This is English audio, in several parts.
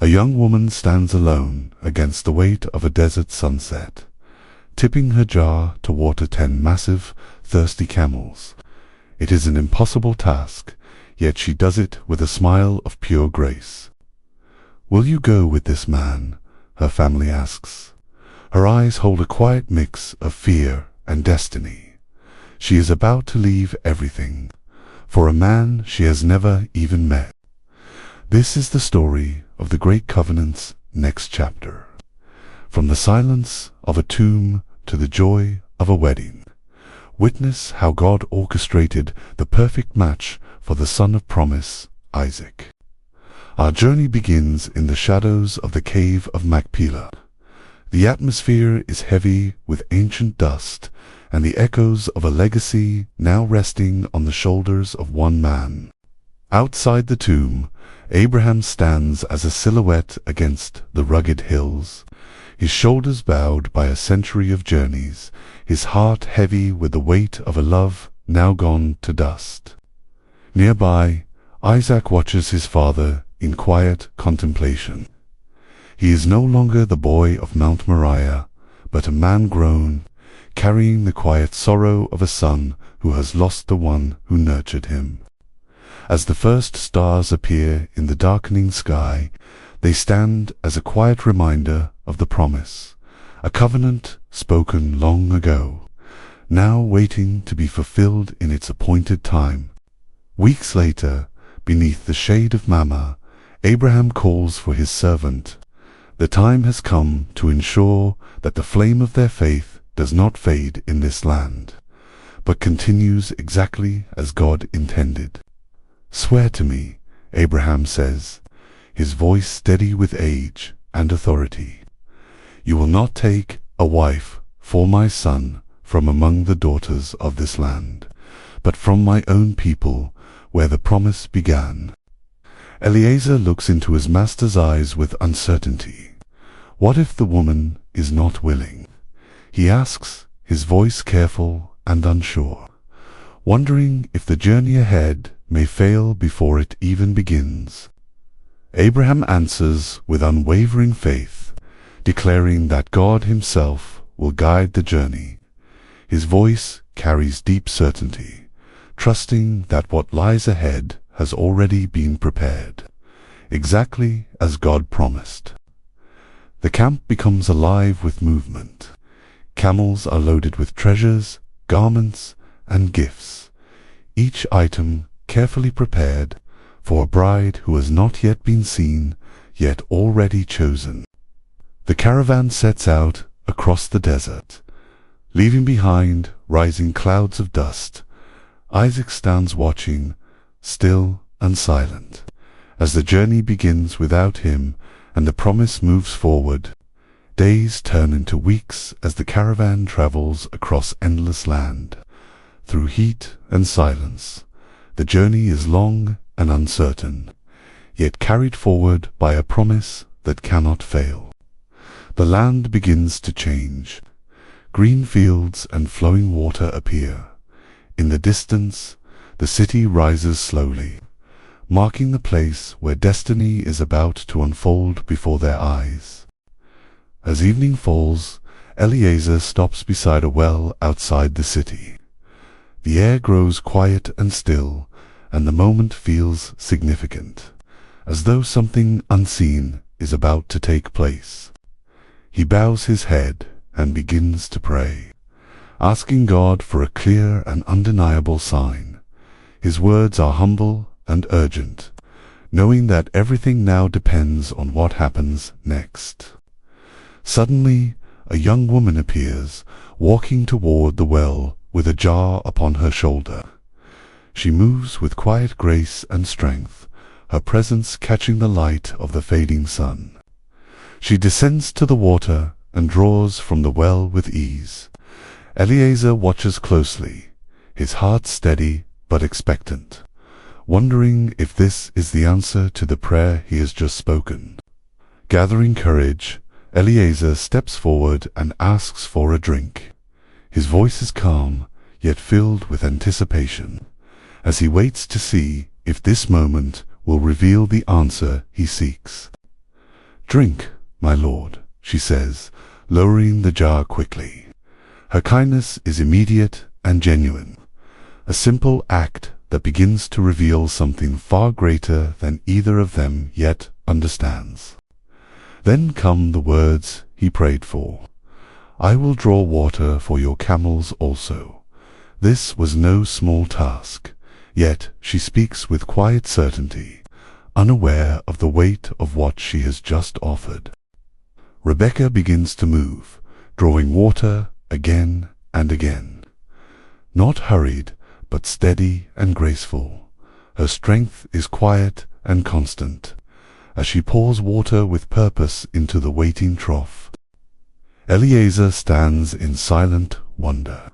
A young woman stands alone against the weight of a desert sunset, tipping her jar to water 10 massive, thirsty camels. It is an impossible task, yet she does it with a smile of pure grace. "Will you go with this man?" her family asks. Her eyes hold a quiet mix of fear and destiny. She is about to leave everything, for a man she has never even met. This is the story of the Great Covenant's next chapter. From the silence of a tomb to the joy of a wedding, witness how God orchestrated the perfect match for the son of promise, Isaac. Our journey begins in the shadows of the Cave of Machpelah. The atmosphere is heavy with ancient dust and the echoes of a legacy now resting on the shoulders of one man. Outside the tomb, Abraham stands as a silhouette against the rugged hills, his shoulders bowed by a century of journeys, his heart heavy with the weight of a love now gone to dust. Nearby, Isaac watches his father in quiet contemplation. He is no longer the boy of Mount Moriah, but a man grown, carrying the quiet sorrow of a son who has lost the one who nurtured him. As the first stars appear in the darkening sky, they stand as a quiet reminder of the promise, a covenant spoken long ago, now waiting to be fulfilled in its appointed time. Weeks later, beneath the shade of Mamre, Abraham calls for his servant. The time has come to ensure that the flame of their faith does not fade in this land, but continues exactly as God intended. "Swear to me," Abraham says, his voice steady with age and authority. "You will not take a wife for my son from among the daughters of this land, but from my own people where the promise began." Eliezer looks into his master's eyes with uncertainty. What if the woman is not willing? He asks, his voice careful and unsure, wondering if the journey ahead may fail before it even begins. Abraham answers with unwavering faith, declaring that God himself will guide the journey. His voice carries deep certainty, trusting that what lies ahead has already been prepared, exactly as God promised. The camp becomes alive with movement. Camels are loaded with treasures, garments, and gifts, each item carefully prepared for a bride who has not yet been seen, yet already chosen. The caravan sets out across the desert, leaving behind rising clouds of dust. Isaac stands watching, still and silent, as the journey begins without him and the promise moves forward. Days turn into weeks as the caravan travels across endless land. Through heat and silence, the journey is long and uncertain, yet carried forward by a promise that cannot fail. The land begins to change. Green fields and flowing water appear. In the distance, the city rises slowly, marking the place where destiny is about to unfold before their eyes. As evening falls, Eliezer stops beside a well outside the city. The air grows quiet and still, and the moment feels significant, as though something unseen is about to take place. He bows his head and begins to pray, asking God for a clear and undeniable sign. His words are humble and urgent, knowing that everything now depends on what happens next. Suddenly, a young woman appears, walking toward the well with a jar upon her shoulder. She moves with quiet grace and strength, her presence catching the light of the fading sun. She descends to the water and draws from the well with ease. Eliezer watches closely, his heart steady but expectant, wondering if this is the answer to the prayer he has just spoken. Gathering courage, Eliezer steps forward and asks for a drink. His voice is calm, yet filled with anticipation, as he waits to see if this moment will reveal the answer he seeks. "Drink, my lord," she says, lowering the jar quickly. Her kindness is immediate and genuine, a simple act that begins to reveal something far greater than either of them yet understands. Then come the words he prayed for. "I will draw water for your camels also." This was no small task, yet she speaks with quiet certainty, unaware of the weight of what she has just offered. Rebekah begins to move, drawing water again and again. Not hurried, but steady and graceful. Her strength is quiet and constant, as she pours water with purpose into the waiting trough. Eliezer stands in silent wonder,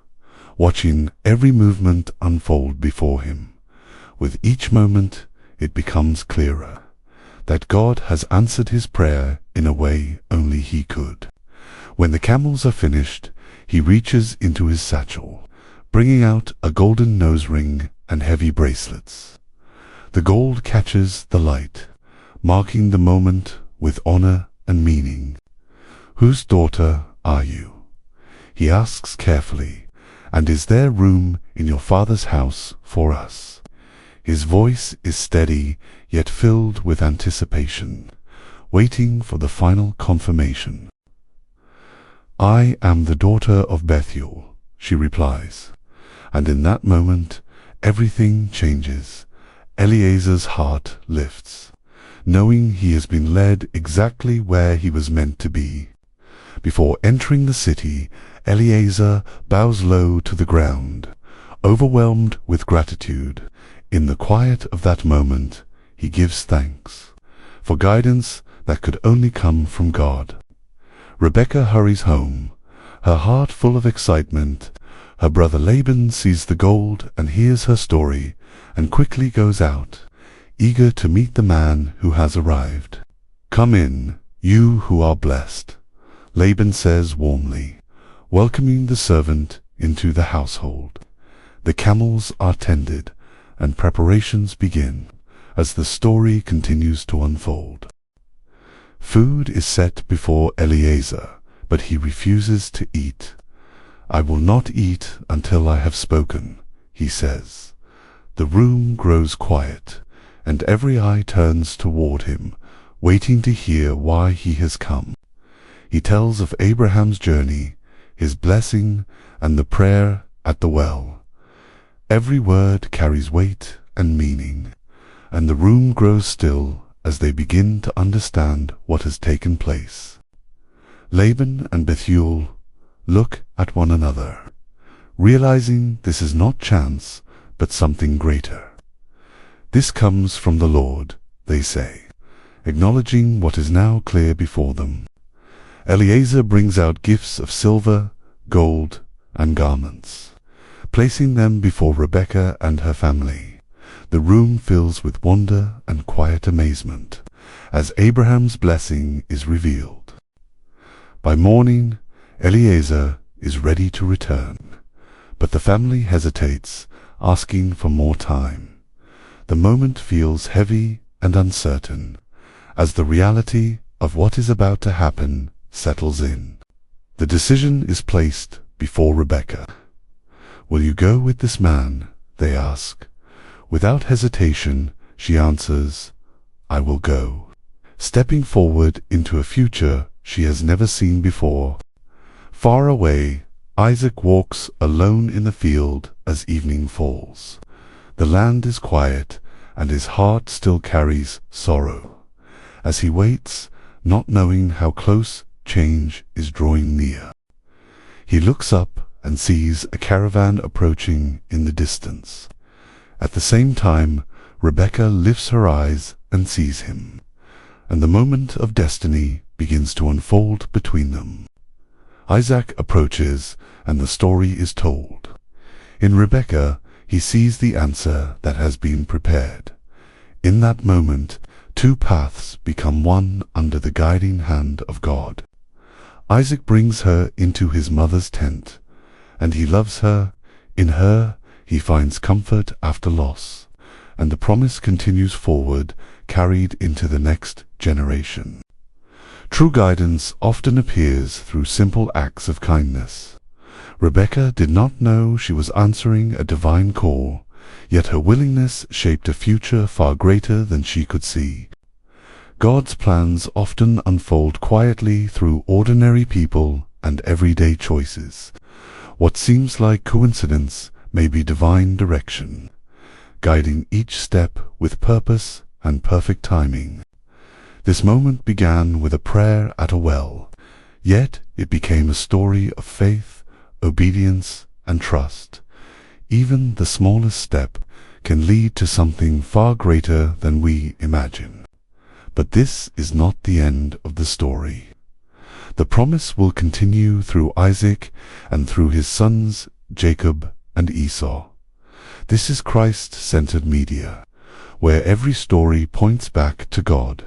watching every movement unfold before him. With each moment, it becomes clearer that God has answered his prayer in a way only he could. When the camels are finished, he reaches into his satchel, bringing out a golden nose ring and heavy bracelets. The gold catches the light, marking the moment with honor and meaning. "Whose daughter are you?" he asks carefully, "and is there room in your father's house for us?" His voice is steady, yet filled with anticipation, waiting for the final confirmation. "I am the daughter of Bethuel," she replies, and in that moment everything changes. Eliezer's heart lifts, knowing he has been led exactly where he was meant to be. Before entering the city, Eliezer bows low to the ground, overwhelmed with gratitude. In the quiet of that moment, he gives thanks for guidance that could only come from God. Rebekah hurries home, her heart full of excitement. Her brother Laban sees the gold and hears her story, and quickly goes out, eager to meet the man who has arrived. "Come in, you who are blessed," Laban says warmly, welcoming the servant into the household. The camels are tended, and preparations begin as the story continues to unfold. Food is set before Eliezer, but he refuses to eat. "I will not eat until I have spoken," he says. The room grows quiet, and every eye turns toward him, waiting to hear why he has come. He tells of Abraham's journey, his blessing, and the prayer at the well. Every word carries weight and meaning, and the room grows still as they begin to understand what has taken place. Laban and Bethuel look at one another, realizing this is not chance, but something greater. "This comes from the Lord," they say, acknowledging what is now clear before them. Eliezer brings out gifts of silver, gold, and garments, placing them before Rebekah and her family. The room fills with wonder and quiet amazement as Abraham's blessing is revealed. By morning, Eliezer is ready to return, but the family hesitates, asking for more time. The moment feels heavy and uncertain as the reality of what is about to happen settles in. The decision is placed before Rebekah. "Will you go with this man?" they ask. Without hesitation, she answers, "I will go," stepping forward into a future she has never seen before. Far away, Isaac walks alone in the field as evening falls. The land is quiet, and his heart still carries sorrow, as he waits, not knowing how close change is drawing near. He looks up and sees a caravan approaching in the distance. At the same time, Rebekah lifts her eyes and sees him, and the moment of destiny begins to unfold between them. Isaac approaches, and the story is told. In Rebekah, he sees the answer that has been prepared. In that moment, two paths become one under the guiding hand of God. Isaac brings her into his mother's tent, and he loves her. In her, he finds comfort after loss, and the promise continues forward, carried into the next generation. True guidance often appears through simple acts of kindness. Rebekah did not know she was answering a divine call, yet her willingness shaped a future far greater than she could see. God's plans often unfold quietly through ordinary people and everyday choices. What seems like coincidence may be divine direction, guiding each step with purpose and perfect timing. This moment began with a prayer at a well, yet it became a story of faith, obedience, and trust. Even the smallest step can lead to something far greater than we imagine. But this is not the end of the story. The promise will continue through Isaac and through his sons Jacob and Esau. This is Christ-Centered Media, where every story points back to God.